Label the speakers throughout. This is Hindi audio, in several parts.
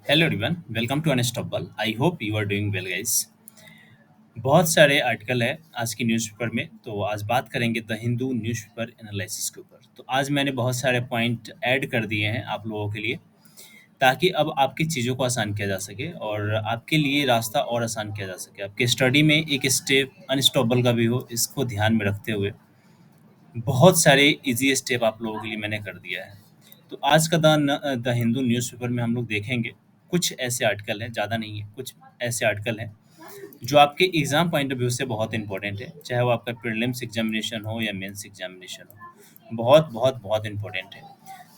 Speaker 1: Hello everyone, welcome to unstoppable. I hope you are doing well guys. बहुत सारे आर्टिकल है आज की न्यूज़पेपर में, तो आज बात करेंगे द हिंदू न्यूज़पेपर एनालिसिस के ऊपर। तो आज मैंने बहुत सारे पॉइंट ऐड कर दिए हैं आप लोगों के लिए, ताकि अब आपकी चीज़ों को आसान किया जा सके और आपके लिए रास्ता और आसान किया जा सके। आपके स्टडी में एक स्टेप अनस्टॉपेबल का भी हो, इसको ध्यान में रखते हुए बहुत सारे इजी स्टेप आप लोगों के लिए मैंने कर दिया है। तो आज का द हिंदू न्यूज़पेपर में हम लोग देखेंगे कुछ ऐसे आर्टिकल हैं, ज़्यादा नहीं है, कुछ ऐसे आर्टिकल हैं जो आपके एग्ज़ाम पॉइंट ऑफ व्यू से बहुत इंपॉर्टेंट है, चाहे वो आपका प्रीलिम्स एग्जामिनेशन हो या मेंस एग्जामिनेशन हो। बहुत बहुत बहुत इंपॉर्टेंट है।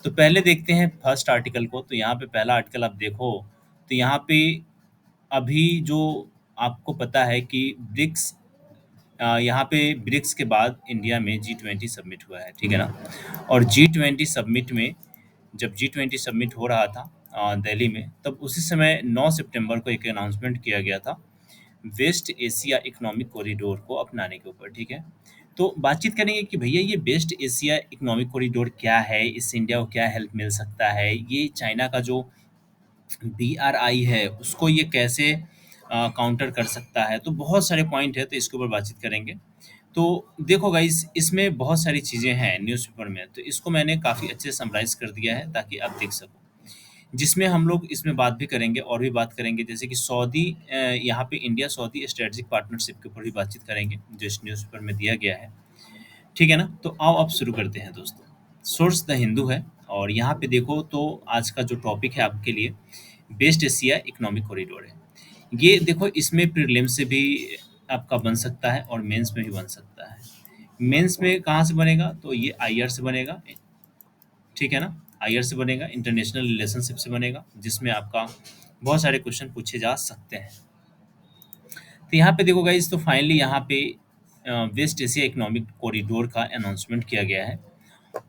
Speaker 1: तो पहले देखते हैं फर्स्ट आर्टिकल को। तो यहाँ पे पहला आर्टिकल आप देखो, तो यहाँ पे अभी जो आपको पता है कि यहाँ पे ब्रिक्स के बाद इंडिया में G20 सबमिट हुआ है, ठीक है ना। और G20 सबमिट में, जब G20 सबमिट हो रहा था दिल्ली में, तब उसी समय 9 सितंबर को एक अनाउंसमेंट किया गया था वेस्ट एशिया इकोनॉमिक कॉरिडोर को अपनाने के ऊपर, ठीक है। तो बातचीत करेंगे कि भैया ये वेस्ट एशिया इकोनॉमिक कॉरिडोर क्या है, इससे इंडिया को क्या हेल्प मिल सकता है, ये चाइना का जो BRI है उसको ये कैसे काउंटर कर सकता है। तो बहुत सारे पॉइंट है, तो इसके ऊपर बातचीत करेंगे। तो देखो गाइस, इसमें बहुत सारी चीज़ें हैं न्यूज़पेपर में, तो इसको मैंने काफ़ी अच्छे से समराइज़ कर दिया है ताकि आप देख सको। जिसमें हम लोग इसमें बात भी करेंगे और भी बात करेंगे, जैसे कि यहाँ पे इंडिया सऊदी स्ट्रेटेजिक पार्टनरशिप के ऊपर भी बातचीत करेंगे, जो इस न्यूज़पेपर में दिया गया है, ठीक है ना। तो आओ अब शुरू करते हैं दोस्तों। सोर्स द हिंदू है, और यहाँ पे देखो तो आज का जो टॉपिक है आपके लिए वेस्ट एशिया इकोनॉमिक कॉरिडोर है। ये देखो, इसमें प्रीलिम्स से भी आपका बन सकता है और मेंस में भी बन सकता है। मेंस में कहाँ से बनेगा, तो ये IR से बनेगा, ठीक है ना। IR से बनेगा, इंटरनेशनल रिलेशनशिप से बनेगा, जिसमें आपका बहुत सारे क्वेश्चन पूछे जा सकते हैं। तो यहाँ पे देखो गाइस, तो फाइनली यहाँ पे वेस्ट एशिया इकोनॉमिक कॉरिडोर का अनाउंसमेंट किया गया है।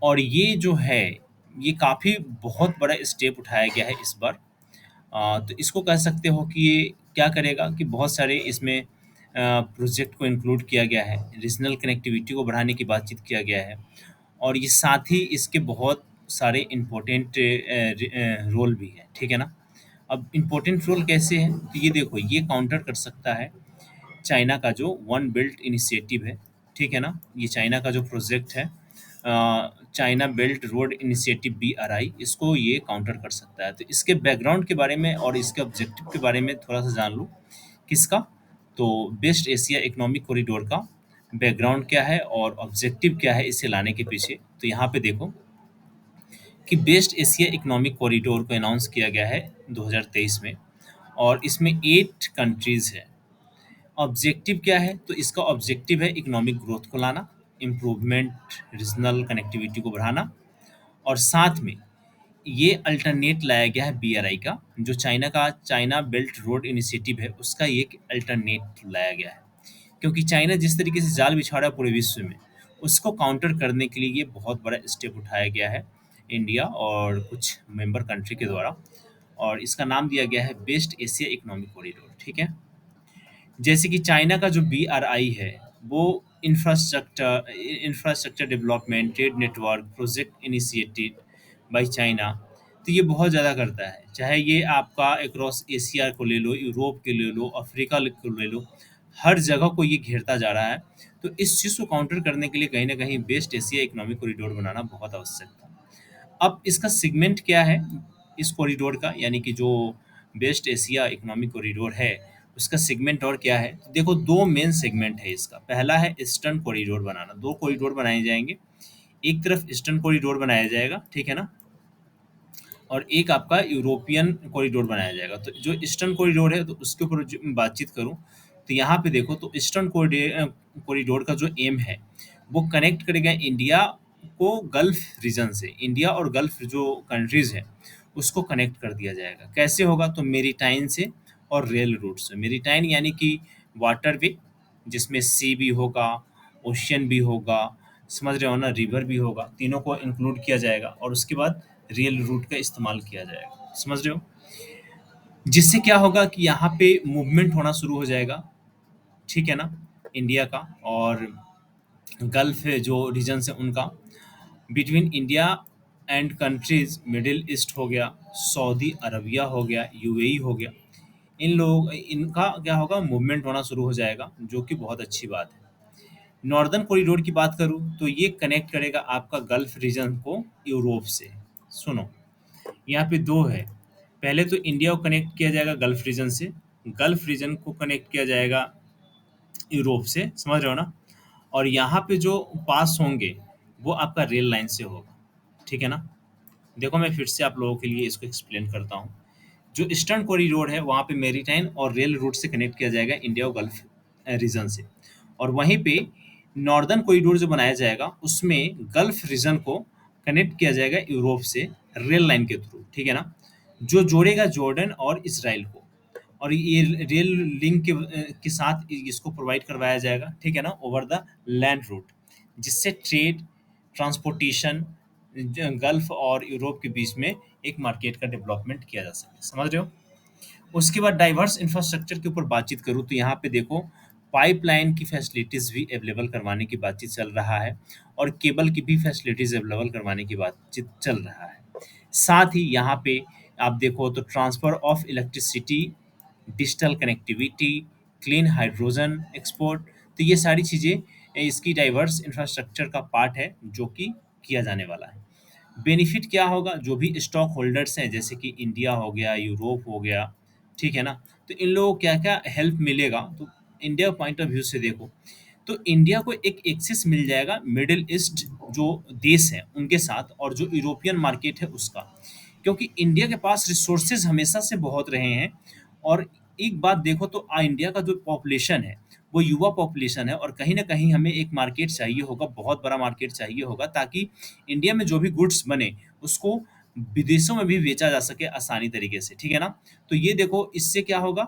Speaker 1: और ये जो है, ये काफ़ी बहुत बड़ा स्टेप उठाया गया है इस बार। तो इसको कह सकते हो कि ये क्या करेगा कि बहुत सारे इसमें प्रोजेक्ट को इंक्लूड किया गया है, रीजनल कनेक्टिविटी को बढ़ाने की बातचीत किया गया है। और ये साथ ही इसके बहुत सारे इम्पोर्टेंट रोल भी हैं, ठीक है ना। अब इम्पोर्टेंट रोल कैसे हैं, तो ये देखो, ये काउंटर कर सकता है चाइना का जो वन बेल्ट इनिशिएटिव है, ठीक है ना। ये चाइना का जो प्रोजेक्ट है, China belt road initiative BRI, इसको ये काउंटर कर सकता है। तो इसके बैकग्राउंड के बारे में और इसके ऑब्जेक्टिव के बारे में थोड़ा सा जान लो। किसका, तो वेस्ट एशिया इकोनॉमिक कॉरिडोर का बैकग्राउंड क्या है और ऑब्जेक्टिव क्या है इसे लाने के पीछे। तो यहाँ पे देखो कि वेस्ट एशिया इकोनॉमिक कॉरिडोर को अनाउंस किया गया है 2023 में, और इसमें 8 कंट्रीज़ है। ऑब्जेक्टिव क्या है, तो इसका ऑब्जेक्टिव है इकोनॉमिक ग्रोथ को लाना, इम्प्रूवमेंट, रीजनल कनेक्टिविटी को बढ़ाना, और साथ में ये अल्टरनेट लाया गया है BRI का, जो चाइना बेल्ट रोड इनिशिएटिव है उसका ये एक अल्टरनेट लाया गया है। क्योंकि चाइना जिस तरीके से जाल बिछा रहा है पूरे विश्व में, उसको काउंटर करने के लिए ये बहुत बड़ा स्टेप उठाया गया है इंडिया और कुछ मेंबर कंट्री के द्वारा। और इसका नाम दिया गया है वेस्ट एशिया इकोनॉमिक कॉरिडोर, ठीक है। जैसे कि चाइना का जो BRI है, वो infrastructure development, trade network, project initiated by China. तो ये बहुत ज़्यादा करता है, चाहे ये आपका अक्रॉस एशिया को ले लो, यूरोप के ले लो, अफ्रीका को ले लो, हर जगह को ये घेरता जा रहा है। तो इस चीज़ को काउंटर करने के लिए कहीं ना कहीं वेस्ट एशिया इकोनॉमिक कॉरिडोर बनाना बहुत आवश्यक था। अब इसका सेगमेंट क्या है इस कॉरिडोर का, यानी कि जो वेस्ट एशिया इकोनॉमिक कॉरिडोर है, उसका सेगमेंट और क्या है। तो देखो, दो मेन सेगमेंट है इसका। पहला है ईस्टर्न कॉरिडोर बनाना, दो कॉरिडोर बनाए जाएंगे। एक तरफ ईस्टर्न कॉरिडोर बनाया जाएगा, ठीक है ना, और एक आपका यूरोपियन कॉरिडोर बनाया जाएगा। तो जो ईस्टर्न कॉरिडोर है, तो उसके ऊपर बातचीत करूँ, तो यहाँ पे देखो, तो ईस्टर्न कॉरिडोर का जो एम है, वो कनेक्ट करेगा इंडिया को गल्फ रीजन से। इंडिया और गल्फ जो कंट्रीज़ हैं उसको कनेक्ट कर दिया जाएगा। कैसे होगा, तो मेरीटाइन से और रेल रूट से। मेरीटाइन यानी कि वाटर वे, जिसमें सी भी होगा, ओशियन भी होगा, समझ रहे हो ना, रिवर भी होगा, तीनों को इंक्लूड किया जाएगा। और उसके बाद रेल रूट का इस्तेमाल किया जाएगा, समझ रहे हो। जिससे क्या होगा कि यहाँ पे मूवमेंट होना शुरू हो जाएगा, ठीक है ना, इंडिया का और गल्फ जो रीजन है उनका, between India and countries middle east हो गया, सऊदी अरबिया हो गया, यूएई हो गया, इन लोग इनका क्या होगा, मूवमेंट होना शुरू हो जाएगा, जो कि बहुत अच्छी बात है। नॉर्दर्न कॉरिडोर की बात करूँ तो ये कनेक्ट करेगा आपका गल्फ रीजन को यूरोप से। सुनो, यहाँ पे 2 है। पहले तो इंडिया को कनेक्ट किया जाएगा गल्फ रीजन से, गल्फ रीजन को कनेक्ट किया जाएगा यूरोप से, समझ रहे हो ना? और यहाँ पे जो पास होंगे, वो आपका रेल लाइन से होगा, ठीक है ना? देखो मैं फिर से आप लोगों के लिए इसको एक्सप्लेन करता हूँ। जो ईस्टर्न कॉरिडोर है, वहाँ पे मैरीटाइम और रेल रूट से कनेक्ट किया जाएगा इंडिया और गल्फ रीजन से। और वहीं पे नॉर्दर्न कॉरिडोर जो बनाया जाएगा, उसमें गल्फ रीजन को कनेक्ट किया जाएगा यूरोप से रेल लाइन के थ्रू, ठीक है ना? जो जोड़ेगा जॉर्डन और इसराइल को। और ये रेल लिंक के साथ इसको प्रोवाइड करवाया जाएगा, ठीक है ना, ओवर द लैंड रूट, जिससे ट्रेड, ट्रांसपोर्टेशन गल्फ और यूरोप के बीच में एक मार्केट का डेवलपमेंट किया जा सके, समझ रहे हो? उसके बाद डाइवर्स इंफ्रास्ट्रक्चर के ऊपर बातचीत करूँ तो यहाँ पे देखो, पाइपलाइन की फैसिलिटीज़ भी अवेलेबल करवाने की बातचीत चल रहा है, और केबल की भी फैसिलिटीज़ अवेलेबल करवाने की बातचीत चल रहा है। साथ ही यहाँ पे आप देखो तो transfer of electricity, digital connectivity, clean hydrogen export, तो ये सारी चीज़ें इसकी डाइवर्स इंफ्रास्ट्रक्चर का पार्ट है, जो कि किया जाने वाला है। बेनिफिट क्या होगा, जो भी स्टॉक होल्डर्स हैं जैसे कि इंडिया हो गया, यूरोप हो गया, ठीक है ना? तो इन लोगों को क्या-क्या हेल्प मिलेगा, तो इंडिया पॉइंट ऑफ व्यू से देखो, तो इंडिया को एक एक्सेस मिल जाएगा मिडल ईस्ट जो देश हैं उनके साथ, और जो यूरोपियन मार्केट है उसका। क्योंकि इंडिया के पास रिसोर्सेज़ हमेशा से बहुत रहे हैं, और एक बात देखो तो इंडिया का जो पॉपुलेशन है, वो युवा पॉपुलेशन है, और कहीं न कहीं हमें एक मार्केट चाहिए होगा, बहुत बड़ा मार्केट चाहिए होगा, ताकि इंडिया में जो भी गुड्स बने, उसको विदेशों में भी बेचा जा सके आसानी तरीके से, ठीक है ना? तो ये देखो, इससे क्या होगा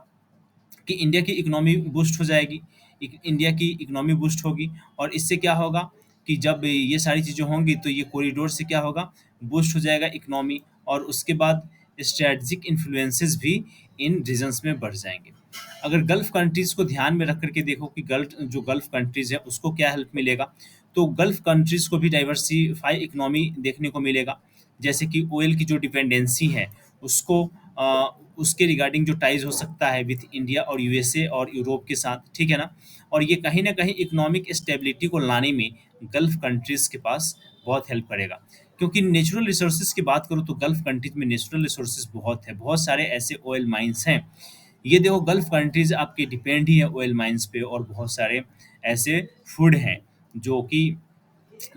Speaker 1: कि इंडिया की इकोनॉमी बूस्ट हो जाएगी, इंडिया की इकोनॉमी बूस्ट होगी, और इससे क्या होगा कि जब ये सारी चीज़ें होंगी, तो ये कॉरिडोर से क्या होगा, बूस्ट हो जाएगा इकोनॉमी, और उसके बाद स्ट्रेटजिक इन्फ्लुएंसेस भी इन रीजन्स में बढ़ जाएंगे। अगर गल्फ कंट्रीज़ को ध्यान में रख करके देखो कि गल्फ कंट्रीज़ है उसको क्या हेल्प मिलेगा, तो गल्फ कंट्रीज़ को भी डाइवर्सिफाई इकोनॉमी देखने को मिलेगा। जैसे कि ऑयल की जो डिपेंडेंसी है, उसको उसके रिगार्डिंग जो टाइज़ हो सकता है विथ इंडिया और यूएसए और यूरोप के साथ, ठीक है ना? और ये कहीं न कहीं इकोनॉमिक स्टेबिलिटी को लाने में गल्फ कंट्रीज़ के पास बहुत हेल्प करेगा। क्योंकि नेचुरल रिसोर्सेज़ की बात करूँ तो गल्फ कंट्रीज़ में नेचुरल रिसोर्सेज़ बहुत है, बहुत सारे ऐसे ऑयल माइन्स हैं। ये देखो, गल्फ कंट्रीज़ आपके डिपेंड ही है ऑयल माइन्स पे, और बहुत सारे ऐसे फूड हैं जो कि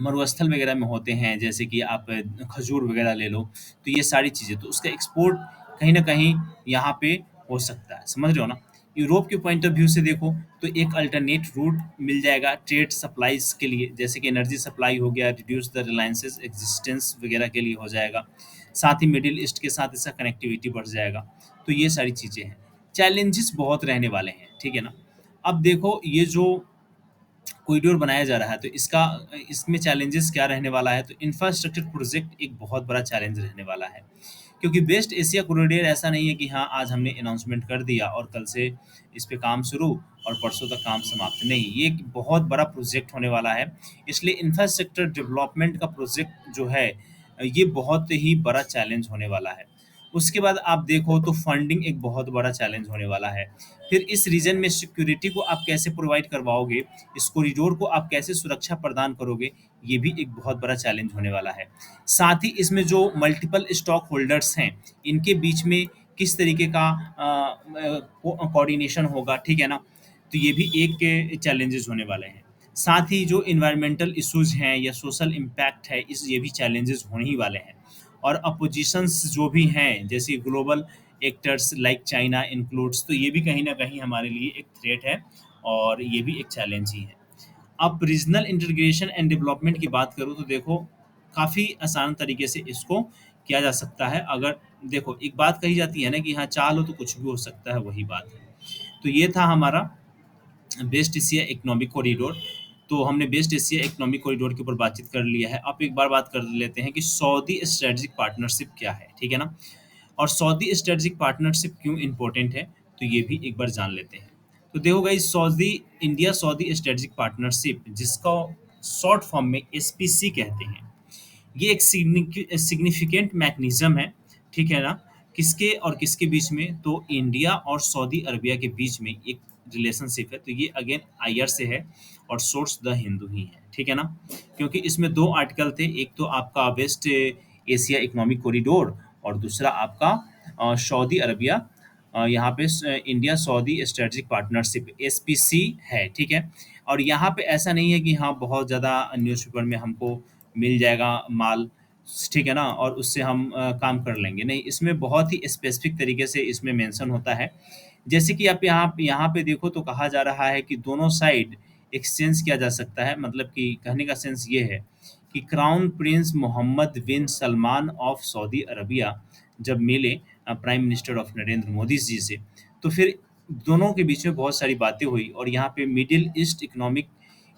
Speaker 1: मरुस्थल वगैरह में होते हैं, जैसे कि आप खजूर वगैरह ले लो, तो ये सारी चीज़ें, तो उसका एक्सपोर्ट कहीं न कहीं यहाँ पे हो सकता है, समझ रहे हो ना? यूरोप के पॉइंट ऑफ व्यू से देखो, तो एक अल्टरनेट रूट मिल जाएगा ट्रेड सप्लाइज़ के लिए, जैसे कि एनर्जी सप्लाई हो गया, रिड्यूस द रिलायंसेस एक्जिस्टेंस वगैरह के लिए हो जाएगा। साथ ही मिडल ईस्ट के साथ इसका कनेक्टिविटी बढ़ जाएगा। तो ये सारी चीज़ें हैं। चैलेंजेस बहुत रहने वाले हैं, ठीक है ना? अब देखो, ये जो कॉरिडोर बनाया जा रहा है, तो इसमें चैलेंजेस क्या रहने वाला है, तो इंफ्रास्ट्रक्चर प्रोजेक्ट एक बहुत बड़ा चैलेंज रहने वाला है। क्योंकि वेस्ट एशिया कॉरिडोर ऐसा नहीं है कि हाँ, आज हमने अनाउंसमेंट कर दिया और कल से इस पे काम शुरू और परसों तक काम समाप्त, नहीं, ये एक बहुत बड़ा प्रोजेक्ट होने वाला है। इसलिए इंफ्रास्ट्रक्चर डेवलपमेंट का प्रोजेक्ट जो है, ये बहुत ही बड़ा चैलेंज होने वाला है। उसके बाद आप देखो तो फंडिंग एक बहुत बड़ा चैलेंज होने वाला है। फिर इस रीजन में सिक्योरिटी को आप कैसे प्रोवाइड करवाओगे, इस कॉरिडोर को आप कैसे सुरक्षा प्रदान करोगे, ये भी एक बहुत बड़ा चैलेंज होने वाला है। साथ ही इसमें जो मल्टीपल स्टॉक होल्डर्स हैं, इनके बीच में किस तरीके का कोऑर्डिनेशन होगा, ठीक है ना? तो ये भी एक चैलेंजेस होने वाले हैं। साथ ही जो एनवायरमेंटल इश्यूज़ हैं या सोशल इम्पैक्ट है, इस ये भी चैलेंजेस होने ही वाले हैं। और अपोजिशंस जो भी हैं, जैसे global actors like China includes, तो ये भी कहीं न कहीं हमारे लिए एक थ्रेट है, और ये भी एक चैलेंज ही है। अब रीजनल इंटीग्रेशन एंड डेवलपमेंट की बात करूँ तो देखो, काफ़ी आसान तरीके से इसको किया जा सकता है। अगर देखो, एक बात कही जाती है ना कि हाँ, चाह लो तो कुछ भी हो सकता है, वही बात है। तो ये था हमारा वेस्ट एशिया इकोनॉमिक कॉरिडोर। तो हमने वेस्ट एशिया इकोनॉमिक कॉरिडोर के ऊपर बातचीत कर लिया है। अब एक बार बात कर लेते हैं कि सऊदी स्ट्रेटेजिक पार्टनरशिप क्या है, ठीक है ना? और सऊदी स्ट्रेटेजिक पार्टनरशिप क्यों इम्पोर्टेंट है, तो ये भी एक बार जान लेते हैं। तो देखो guys, India Saudi strategic partnership, जिसका शॉर्ट फॉर्म में एसपीसी कहते हैं, ये एक सिग्निफिकेंट मैकेनिज्म है, ठीक है ना? किसके और किसके बीच में? तो इंडिया और सऊदी अरबिया के बीच में एक रिलेशनशिप है। तो ये अगेन आईआर से है और सोर्स द हिंदू ही है, ठीक है ना? क्योंकि इसमें 2 आर्टिकल थे, एक तो आपका वेस्ट एशिया इकोनॉमिक कॉरिडोर और दूसरा आपका सऊदी अरबिया यहाँ पे India Saudi strategic partnership SPC है, ठीक है? और यहाँ पे ऐसा नहीं है कि हाँ, बहुत ज़्यादा न्यूज़पेपर में हमको मिल जाएगा माल, ठीक है ना? और उससे हम काम कर लेंगे। नहीं, इसमें बहुत ही स्पेसिफिक तरीके से इसमें मेंशन होता है। जैसे कि आप यहाँ यहाँ पे देखो तो कहा जा रहा है कि दोनों साइड एक्सचेंज किया जा सकता है। मतलब कि कहने का सेंस ये है कि crown prince Mohammed bin Salman of Saudi Arabia जब मिले prime minister of Narendra Modi ji से, तो फिर दोनों के बीच में बहुत सारी बातें हुई और यहाँ पे Middle East economic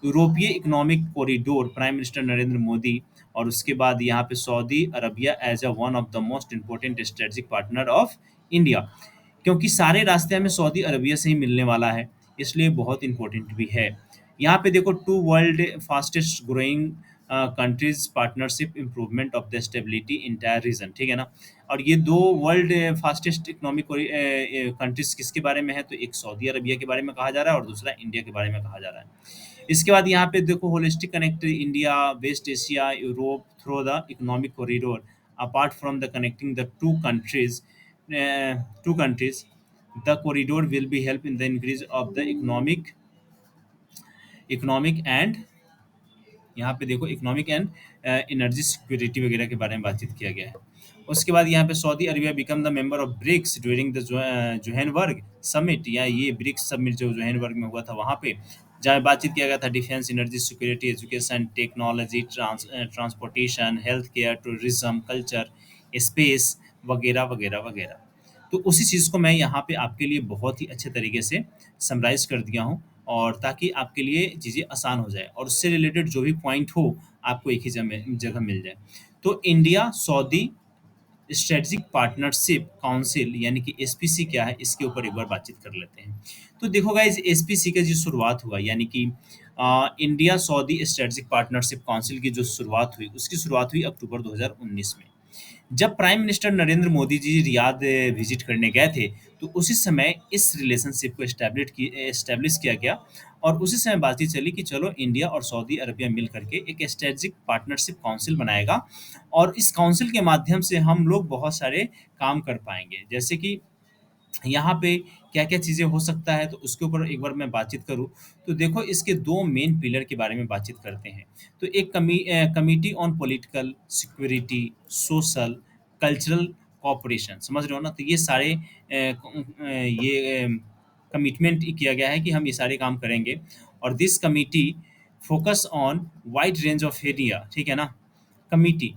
Speaker 1: European economic corridor prime minister Narendra Modi और उसके बाद यहाँ पे Saudi Arabia as a one of the most important strategic partner of India, क्योंकि सारे रास्ते हमें सऊदी अरबिया से ही मिलने वाला है, इसलिए बहुत इम्पोर्टेंट भी है। यहाँ पे देखो two world fastest growing countries partnership improvement of the stability entire region, ठीक है ना? और ये 2 वर्ल्ड फास्टेस्ट इकोनॉमिक कंट्रीज किसके बारे में है? तो एक सऊदी अरबिया के बारे में कहा जा रहा है और दूसरा इंडिया के बारे में कहा जा रहा है। इसके बाद यहाँ पे देखो holistic connect India, West Asia, Europe through the economic corridor apart from the connecting the two countries, the corridor will be help in the increase of the economic and यहाँ पे देखो इकोनॉमिक एंड एनर्जी सिक्योरिटी वगैरह के बारे में बातचीत किया गया है। उसके बाद यहाँ पे Saudi Arabia become the member of BRICS during the Johannesburg summit, या ये ब्रिक्स समिट जो जोहान्सबर्ग में हुआ था वहाँ पे जहाँ बातचीत किया गया था defence, energy security, education, technology, transportation, health care, tourism, culture, space वगैरह वगैरह वगैरह। तो उसी चीज़ को मैं यहाँ पे आपके लिए बहुत ही अच्छे तरीके से समराइज कर दिया हूँ और ताकि आपके लिए चीज़ें आसान हो जाए और उससे रिलेटेड जो भी पॉइंट हो आपको एक ही जगह मिल जाए। तो India Saudi strategic partnership council यानी कि एसपीसी क्या है, इसके ऊपर एक बार बातचीत कर लेते हैं। तो देखो गाइस, एसपीसी का जो शुरुआत हुआ यानी कि India Saudi strategic partnership council की जो शुरुआत हुई, उसकी शुरुआत हुई अक्टूबर 2019 में। जब प्राइम मिनिस्टर नरेंद्र मोदी जी रियाद विजिट करने गए थे, तो उसी समय इस रिलेशनशिप को एस्टैब्लिश किया गया और उसी समय बातचीत चली कि चलो इंडिया और सऊदी अरबिया मिल करके एक स्ट्रेटेजिक पार्टनरशिप काउंसिल बनाएगा और इस काउंसिल के माध्यम से हम लोग बहुत सारे काम कर पाएंगे। जैसे कि यहाँ पे क्या-क्या चीज़ें हो सकता है, तो उसके ऊपर एक बार मैं बातचीत करूँ, तो देखो इसके 2 मेन पिलर के बारे में बातचीत करते हैं। तो एक committee on political, security, social, cultural cooperation, समझ रहे हो ना? तो ये सारे कमिटमेंट किया गया है कि हम ये सारे काम करेंगे और this committee focus on wide range of area, ठीक है ना? कमिटी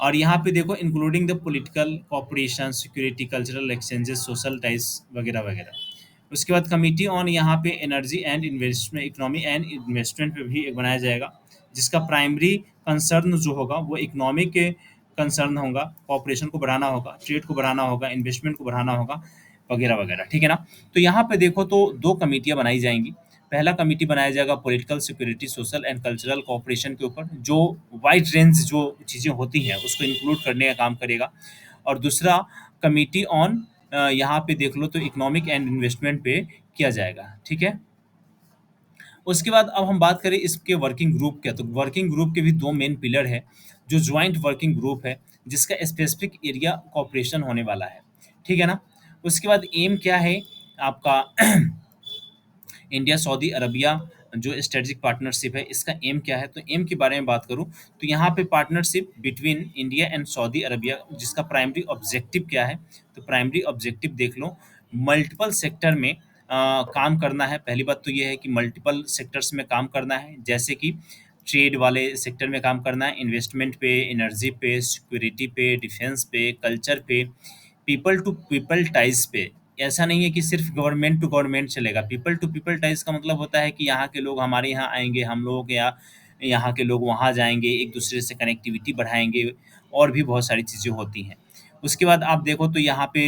Speaker 1: और यहाँ पे देखो including the political cooperation, security, cultural exchanges, social ties वगैरह वगैरह। उसके बाद कमिटी ऑन यहाँ पे energy and investment, economy and investment पे भी एक बनाया जाएगा, जिसका प्राइमरी कंसर्न जो होगा वो इकोनॉमिक कंसर्न होगा, कॉपरेशन को बढ़ाना होगा, ट्रेड को बढ़ाना होगा, इन्वेस्टमेंट को बढ़ाना होगा वगैरह वगैरह, ठीक है ना? तो यहाँ पे देखो तो 2 कमिटियाँ बनाई जाएंगी। पहला कमिटी बनाया जाएगा political, security, social and cultural cooperation के ऊपर, जो वाइड रेंज जो चीज़ें होती हैं उसको इंक्लूड करने का काम करेगा। और दूसरा कमिटी ऑन यहाँ पे देख लो तो इकोनॉमिक एंड इन्वेस्टमेंट पे किया जाएगा, ठीक है? उसके बाद अब हम बात करें इसके वर्किंग ग्रुप क्या, तो वर्किंग ग्रुप के भी 2 मेन पिलर है, जो जॉइंट वर्किंग ग्रुप है, जिसका स्पेसिफिक एरिया कोऑपरेशन होने वाला है, ठीक है ना? उसके बाद एम क्या है आपका इंडिया सऊदी अरबिया जो स्ट्रेटेजिक पार्टनरशिप है, इसका एम क्या है? तो एम के बारे में बात करूँ तो यहाँ पे partnership between India and Saudi Arabia, जिसका प्राइमरी ऑब्जेक्टिव क्या है? तो प्राइमरी ऑब्जेक्टिव देख लो, मल्टीपल सेक्टर में काम करना है। पहली बात तो ये है कि मल्टीपल सेक्टर्स में काम करना है, जैसे कि ट्रेड वाले सेक्टर में काम करना है, इन्वेस्टमेंट पे, एनर्जी पे, सिक्योरिटी पे, डिफेंस पे, कल्चर पे, पीपल टू पीपल टाइज पे। ऐसा नहीं है कि सिर्फ गवर्नमेंट टू गवर्नमेंट चलेगा। पीपल टू पीपल टाइज का मतलब होता है कि यहाँ के लोग हमारे यहाँ आएंगे, हम लोगों के यहाँ के लोग वहाँ जाएंगे, एक दूसरे से कनेक्टिविटी बढ़ाएंगे और भी बहुत सारी चीज़ें होती हैं। उसके बाद आप देखो तो यहाँ पे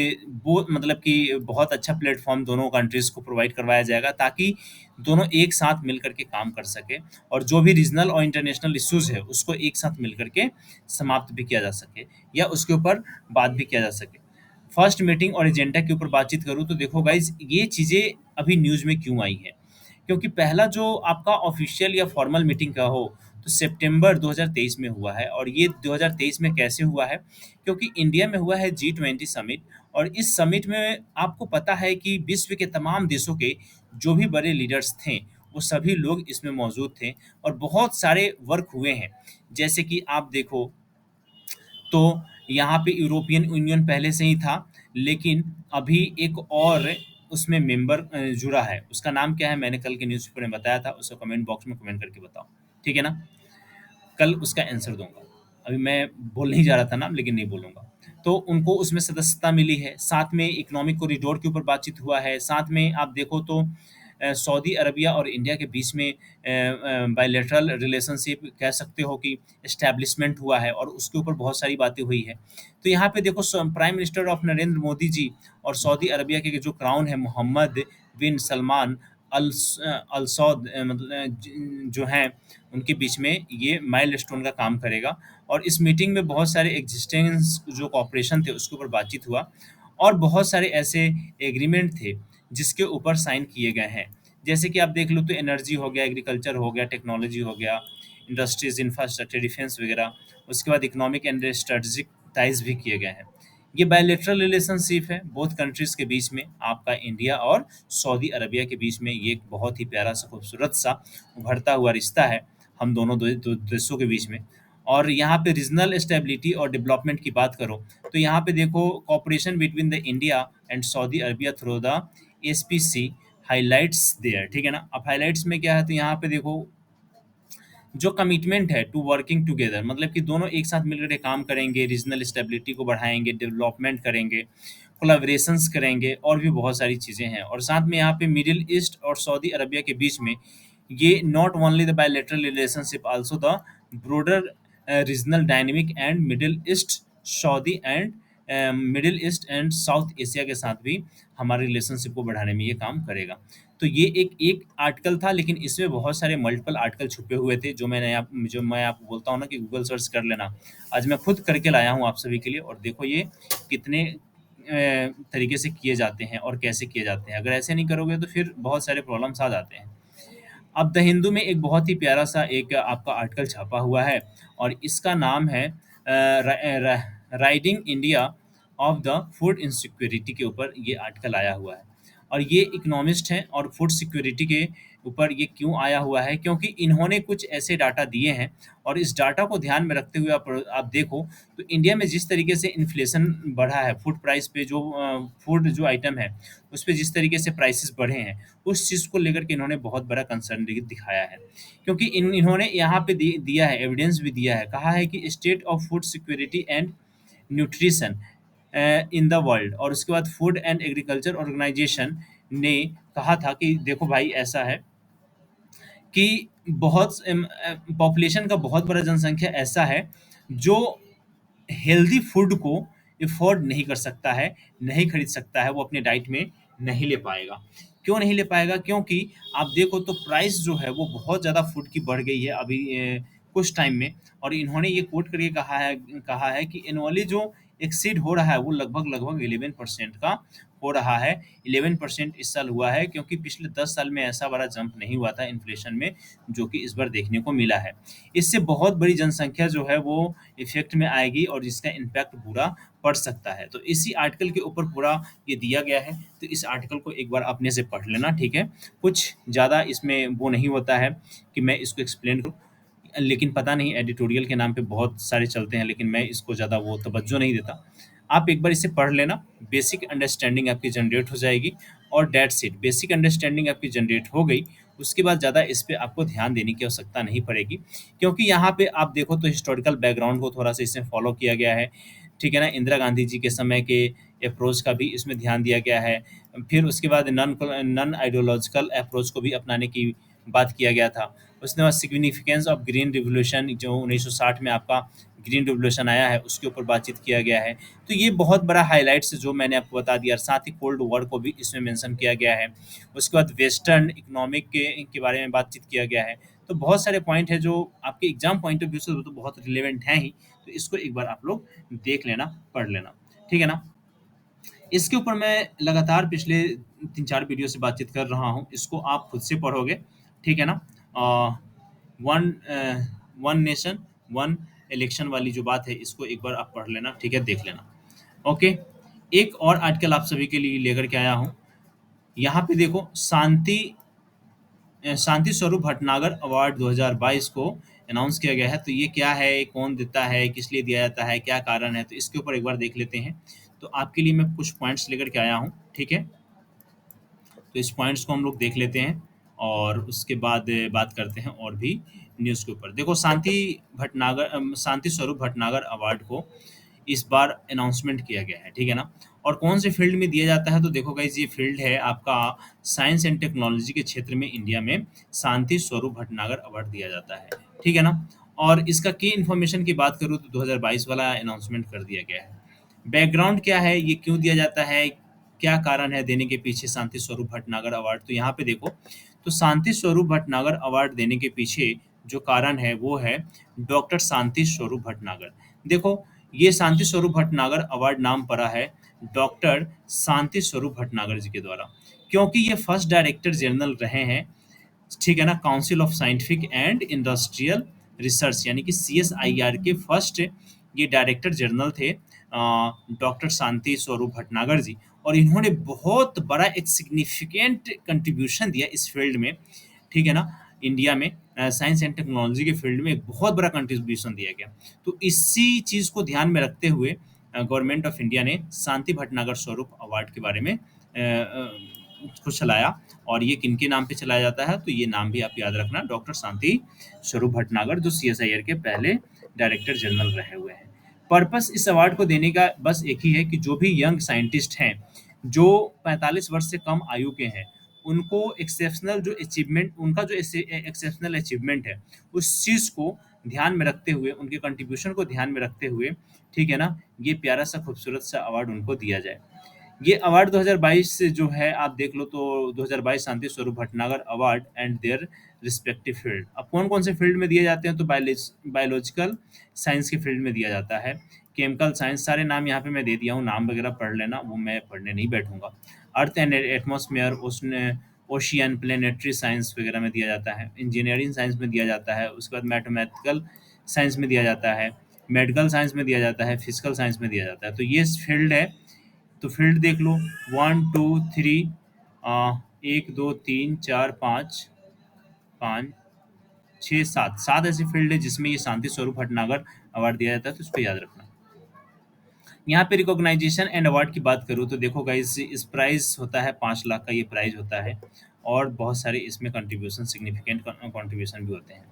Speaker 1: वो मतलब कि बहुत अच्छा प्लेटफ़ॉर्म दोनों कंट्रीज़ को प्रोवाइड करवाया जाएगा, ताकि दोनों एक साथ मिल कर के काम कर सकें और जो भी रीजनल और इंटरनेशनल इश्यूज़ है, उसको एक साथ मिल कर के समाप्त भी किया जा सके या उसके ऊपर बात भी किया जा सके। फर्स्ट मीटिंग और एजेंडा के ऊपर बातचीत करूँ तो देखो गाइज़, ये चीज़ें अभी न्यूज़ में क्यों आई हैं? क्योंकि पहला जो आपका ऑफ़िशियल या फॉर्मल मीटिंग का हो, तो सितंबर 2023 में हुआ है। और ये 2023 में कैसे हुआ है? क्योंकि इंडिया में हुआ है G20 समिट, और इस समिट में आपको पता है कि विश्व के तमाम देशों के जो भी बड़े लीडर्स थे, वो सभी लोग इसमें मौजूद थे और बहुत सारे वर्क हुए हैं। जैसे कि आप देखो तो यहाँ पे यूरोपियन यूनियन पहले से ही था, लेकिन अभी एक और उसमें मेंबर जुड़ा है। उसका नाम क्या है? मैंने कल के न्यूज़पेपर में बताया था, उसको कमेंट बॉक्स में कमेंट करके बताओ, ठीक है ना? कल उसका आंसर दूँगा। अभी मैं बोल नहीं जा रहा था नाम, लेकिन नहीं बोलूँगा। तो उनको उसमें सदस्यता मिली है, साथ में इकोनॉमिक कॉरिडोर के ऊपर बातचीत हुआ है, साथ में आप देखो तो सऊदी अरबिया और इंडिया के बीच में बायलैटरल रिलेशनशिप कह सकते हो कि एस्टैब्लिशमेंट हुआ है और उसके ऊपर बहुत सारी बातें हुई है। तो यहाँ पे देखो prime minister of Narendra Modi ji और सऊदी अरबिया के जो क्राउन है मोहम्मद बिन सलमान अल सौद मतलब जो हैं, उनके बीच में ये माइलस्टोन का काम करेगा। और इस मीटिंग में बहुत सारे एक्जिस्टेंस जो कॉपरेशन थे उसके ऊपर बातचीत हुआ और बहुत सारे ऐसे एग्रीमेंट थे जिसके ऊपर साइन किए गए हैं। जैसे कि आप देख लो तो एनर्जी हो गया, एग्रीकल्चर हो गया, टेक्नोलॉजी हो गया, इंडस्ट्रीज, इंफ्रास्ट्रक्चर, डिफेंस वगैरह। उसके बाद इकोनॉमिक एंड स्ट्रेटजिक टाइज भी किए गए हैं। ये बायलैटरल रिलेशनशिप है बोथ कंट्रीज के बीच में, आपका इंडिया और सऊदी अरबिया के बीच में। ये एक बहुत ही प्यारा सा खूबसूरत सा उभरता हुआ रिश्ता है हम दोनों देशों के बीच में। और यहाँ पे रीजनल स्टेबिलिटी और डेवलपमेंट की बात करो तो यहाँ पे देखो cooperation between the India and Saudi Arabia through the SPC highlights there, ठीक है ना? अब हाइलाइट्स में क्या है, तो यहाँ पे देखो जो कमिटमेंट है टू वर्किंग टुगेदर, मतलब कि दोनों एक साथ मिलकर के काम करेंगे, रीजनल स्टेबिलिटी को बढ़ाएंगे, डेवलपमेंट करेंगे, कोलैबोरेशंस करेंगे और भी बहुत सारी चीज़ें हैं। और साथ में यहाँ पे मिडिल ईस्ट और सऊदी अरबिया के बीच में ये not only the bilateral relationship also the broader regional dynamic and middle east and south Asia के साथ भी हमारे रिलेशनशिप को बढ़ाने में ये काम करेगा। तो ये एक एक आर्टिकल था, लेकिन इसमें बहुत सारे मल्टीपल आर्टिकल छुपे हुए थे जो मैं आपको बोलता हूँ ना कि गूगल सर्च कर लेना। आज मैं खुद करके लाया हूँ आप सभी के लिए, और देखो ये कितने तरीके से किए जाते हैं और कैसे किए जाते हैं। अगर ऐसे नहीं करोगे तो फिर बहुत सारे प्रॉब्लम्स आ जाते हैं। अब द हिंदू में एक बहुत ही प्यारा सा एक आपका आर्टिकल छपा हुआ है, और इसका नाम है riding India of the food insecurity के ऊपर ये आर्टिकल आया हुआ है। और ये इकोनॉमिस्ट हैं, और फूड सिक्योरिटी के ऊपर ये क्यों आया हुआ है, क्योंकि इन्होंने कुछ ऐसे डाटा दिए हैं। और इस डाटा को ध्यान में रखते हुए आप देखो तो इंडिया में जिस तरीके से इन्फ्लेशन बढ़ा है, फूड प्राइस पे जो फूड जो आइटम है उस पे जिस तरीके से प्राइसेस बढ़े हैं, उस चीज़ को लेकर के इन्होंने बहुत बड़ा कंसर्न दिखाया है। क्योंकि इन्होंने यहाँ पे दिया है, एविडेंस भी दिया है, कहा है कि state of food security and nutrition in the world. और उसके बाद फूड एंड एग्रीकल्चर ऑर्गेनाइजेशन ने कहा था कि देखो भाई ऐसा है कि बहुत पॉपुलेशन का बहुत बड़ा जनसंख्या ऐसा है जो हेल्दी फूड को अफोर्ड नहीं कर सकता है, नहीं खरीद सकता है, वो अपने डाइट में नहीं ले पाएगा। क्यों नहीं ले पाएगा? क्योंकि आप देखो तो प्राइस जो है वो बहुत ज़्यादा फूड की बढ़ गई है अभी कुछ टाइम में। और इन्होंने ये कोट करके कहा है कि एनुअली जो एक्सीड हो रहा है वो लगभग 11% का हो रहा है। 11% इस साल हुआ है, क्योंकि पिछले 10 साल में ऐसा बड़ा जंप नहीं हुआ था इन्फ्लेशन में, जो कि इस बार देखने को मिला है। इससे बहुत बड़ी जनसंख्या जो है वो इफ़ेक्ट में आएगी और जिसका इम्पैक्ट बुरा पड़ सकता है। तो इसी आर्टिकल के ऊपर पूरा ये दिया गया है, तो इस आर्टिकल को एक बार अपने से पढ़ लेना, ठीक है? कुछ ज़्यादा इसमें वो नहीं होता है कि मैं इसको एक्सप्लेन करूँ, लेकिन पता नहीं एडिटोरियल के नाम पे बहुत सारे चलते हैं, लेकिन मैं इसको ज़्यादा वो तवज्जो नहीं देता। आप एक बार इसे पढ़ लेना, बेसिक अंडरस्टैंडिंग आपकी जनरेट हो जाएगी, और दैट्स इट। बेसिक अंडरस्टैंडिंग आपकी जनरेट हो गई, उसके बाद ज़्यादा इस पे आपको ध्यान देने की आवश्यकता नहीं पड़ेगी, क्योंकि यहाँ पे आप देखो तो हिस्टोरिकल बैकग्राउंड को थोड़ा-सा इसमें फ़ॉलो किया गया है, ठीक है ना? इंदिरा गांधी जी के समय के अप्रोच का भी इसमें ध्यान दिया गया है। फिर उसके बाद नॉन आइडियोलॉजिकल अप्रोच को भी अपनाने की बात किया गया था। उसके बाद सिग्निफिकेंस ऑफ ग्रीन रिवॉल्यूशन जो 1960 में आपका ग्रीन रिवॉल्यूशन आया है उसके ऊपर बातचीत किया गया है। तो ये बहुत बड़ा हाइलाइट्स जो मैंने आपको बता दिया, और साथ ही कोल्ड वॉर को भी इसमें मेंशन किया गया है। उसके बाद वेस्टर्न इकोनॉमिक के बारे में बातचीत किया गया है। तो बहुत सारे पॉइंट है जो आपके एग्जाम पॉइंट ऑफ व्यू से तो बहुत रिलेवेंट हैं ही। तो इसको एक बार आप लोग देख लेना, पढ़ लेना, ठीक है ना। इसके ऊपर मैं लगातार पिछले 3-4 वीडियो से बातचीत कर रहा हूँ, इसको आप खुद से पढ़ोगे, ठीक है ना। One one nation one election वाली जो बात है इसको एक बार आप पढ़ लेना, ठीक है, देख लेना। ओके, एक और आर्टिकल आप सभी के लिए लेकर के आया हूँ। यहाँ पे देखो, शांति स्वरूप भटनागर अवार्ड 2022 को अनाउंस किया गया है। तो ये क्या है, कौन देता है, किस लिए दिया जाता है, क्या कारण है, तो इसके ऊपर एक बार देख लेते हैं। तो आपके लिए मैं कुछ पॉइंट्स लेकर के आया हूँ, ठीक है। तो इस पॉइंट्स को हम लोग देख लेते हैं और उसके बाद बात करते हैं और भी न्यूज़ के ऊपर। देखो, शांति स्वरूप भटनागर अवार्ड को इस बार अनाउंसमेंट किया गया है, ठीक है ना। और कौन से फील्ड में दिया जाता है, तो देखो गाइज, ये फील्ड है आपका साइंस एंड टेक्नोलॉजी के क्षेत्र में इंडिया में शांति स्वरूप भटनागर अवार्ड दिया जाता है, ठीक है ना। और इसका की इन्फॉर्मेशन की बात करूँ तो 2022 वाला अनाउंसमेंट कर दिया गया है। बैकग्राउंड क्या है, ये क्यों दिया जाता है, क्या कारण है देने के पीछे शांति स्वरूप भटनागर अवार्ड, तो यहाँ पे देखो, तो शांति स्वरूप भटनागर अवार्ड देने के पीछे जो कारण है वो है डॉक्टर शांति स्वरूप भटनागर। देखो, ये शांति स्वरूप भटनागर अवार्ड नाम पड़ा है डॉक्टर शांति स्वरूप भटनागर जी के द्वारा, क्योंकि ये फर्स्ट डायरेक्टर जनरल रहे हैं, ठीक है ना, council of scientific and industrial research यानी कि CSIR के फर्स्ट ये डायरेक्टर जनरल थे डॉक्टर शांति स्वरूप भटनागर जी। और इन्होंने बहुत बड़ा एक सिग्निफिकेंट कंट्रीब्यूशन दिया इस फील्ड में, ठीक है ना। इंडिया में साइंस एंड टेक्नोलॉजी के फील्ड में एक बहुत बड़ा कंट्रीब्यूशन दिया गया। तो इसी चीज़ को ध्यान में रखते हुए गवर्नमेंट ऑफ इंडिया ने शांति भटनागर स्वरूप अवार्ड के बारे में को चलाया। और ये किनके नाम पे चलाया जाता है, तो ये नाम भी आप याद रखना, डॉक्टर शांति स्वरूप भटनागर जो CSIR के पहले डायरेक्टर जनरल रहे हुए हैं। पर्पस इस अवार्ड को देने का बस एक ही है कि जो भी यंग साइंटिस्ट हैं जो 45 वर्ष से कम आयु के हैं, उनको एक्सेप्शनल जो अचीवमेंट, उनका जो एक्सेप्शनल अचीवमेंट है उस चीज़ को ध्यान में रखते हुए, उनके कंट्रीब्यूशन को ध्यान में रखते हुए, ठीक है ना, ये प्यारा सा खूबसूरत सा अवार्ड उनको दिया जाए। ये अवार्ड 2022 से जो है आप देख लो, तो 2022 Shanti Swarup Bhatnagar award and their respective field. अब कौन कौन से फील्ड में दिए जाते हैं, तो बायोलॉजिकल साइंस के फील्ड में दिया जाता है, केमिकल साइंस, सारे नाम यहाँ पे मैं दे दिया हूँ, नाम वगैरह पढ़ लेना, वो मैं पढ़ने नहीं बैठूंगा। अर्थ एंड एटमॉस्फेयर, उसने ओशियन, प्लेनेटरी साइंस वगैरह में दिया जाता है, इंजीनियरिंग साइंस में दिया जाता है, उसके बाद मैथमेटिकल साइंस में दिया जाता है, मेडिकल साइंस में दिया जाता है, फिजिकल साइंस में दिया जाता है। तो ये फील्ड है। तो फील्ड देख लो, 1 2 3 1 2 3 4 5 5 6 7 ऐसी फील्ड है जिसमें ये शांति स्वरूप भटनागर अवार्ड दिया जाता है, तो इसको याद रखना। यहाँ पे रिकॉग्नाइजेशन एंड अवार्ड की बात करूँ तो देखो गाइस, इस प्राइज होता है 5 लाख का, ये प्राइज होता है, और बहुत सारे इसमें कंट्रीब्यूशन, सिग्निफिकेंट कंट्रीब्यूशन भी होते हैं।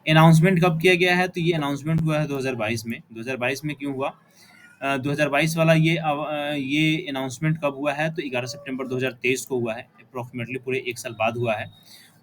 Speaker 1: अनाउंसमेंट कब किया गया है, तो ये अनाउंसमेंट हुआ है 2022 में। 2022 में क्यों हुआ, 2022 वाला ये अनाउंसमेंट कब हुआ है, तो 11 सितंबर 2023 को हुआ है, अप्रॉक्सीमेटली पूरे 1 साल बाद हुआ है।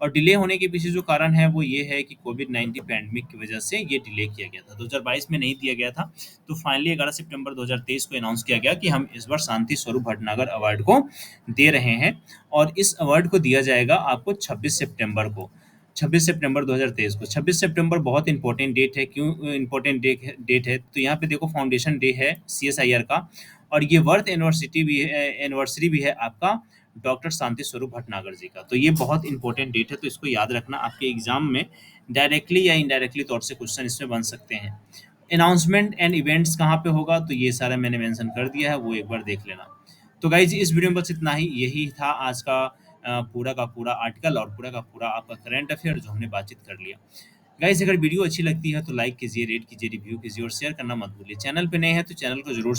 Speaker 1: और डिले होने के पीछे जो कारण है वो ये है कि कोविड-19 पैंडेमिक की वजह से ये डिले किया गया था, 2022 में नहीं दिया गया था। तो फाइनली 11 सितंबर 2023 को अनाउंस किया गया कि हम इस बार शांति स्वरूप भटनागर अवार्ड को दे रहे हैं, और इस अवार्ड को दिया जाएगा आपको 26 सितंबर को, 26 सितंबर 2023 को। 26 सितंबर बहुत इंपॉर्टेंट डेट है, क्यों इंपॉर्टेंट डेट है, तो यहाँ पे देखो, फाउंडेशन डे है CSIR का, और ये वर्थ एनिवर्सरी भी है आपका डॉक्टर शांति स्वरूप भटनागर जी का। तो ये बहुत इंपॉर्टेंट डेट है, तो इसको याद रखना, आपके एग्जाम में डायरेक्टली या इनडायरेक्टली तौर से क्वेश्चन इसमें बन सकते हैं। अनाउंसमेंट एंड इवेंट्स कहाँ पे होगा, तो ये सारा मैंने मेंशन कर दिया है, वो एक बार देख लेना। तो गाइज, इस वीडियो में बस इतना ही, यही था आज का पूरा का पूरा आर्टिकल और पूरा का पूरा आपका करंट अफेयर जो हमने बातचीत कर लिया। गाइज, अगर वीडियो अच्छी लगती है तो लाइक कीजिए, रेट कीजिए, रिव्यू कीजिए और शेयर करना मत भूलिए। चैनल पे नए हैं तो चैनल को ज़रूर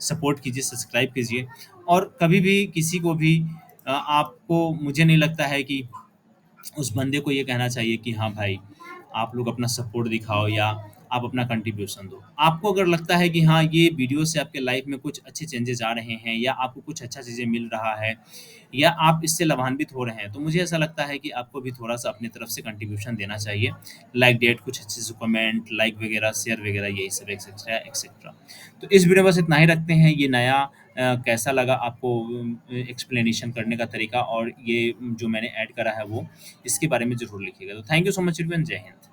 Speaker 1: सपोर्ट कीजिए, सब्सक्राइब कीजिए। और कभी भी किसी को भी आपको, मुझे नहीं लगता है कि उस बंदे को ये कहना चाहिए कि हाँ भाई, आप लोग अपना सपोर्ट दिखाओ या आप अपना कंट्रीब्यूशन दो। आपको अगर लगता है कि हाँ, ये वीडियो से आपके लाइफ में कुछ अच्छे चेंजेज़ आ रहे हैं या आपको कुछ अच्छा चीज़ें मिल रहा है या आप इससे लाभान्वित हो रहे हैं, तो मुझे ऐसा लगता है कि आपको भी थोड़ा-सा अपनी तरफ से कंट्रीब्यूशन देना चाहिए। लाइक दैट कुछ अच्छे से कमेंट, लाइक वगैरह, शेयर वगैरह यही सब एक्सेट्रा, एक्सेट्रा। तो इस वीडियो में बस इतना ही रखते हैं। ये नया कैसा लगा आपको एक्सप्लेनेशन करने का तरीका और ये जो मैंने ऐड करा है वो, इसके बारे में ज़रूर लिखिएगा। तो thank you so much everyone, जय हिंद।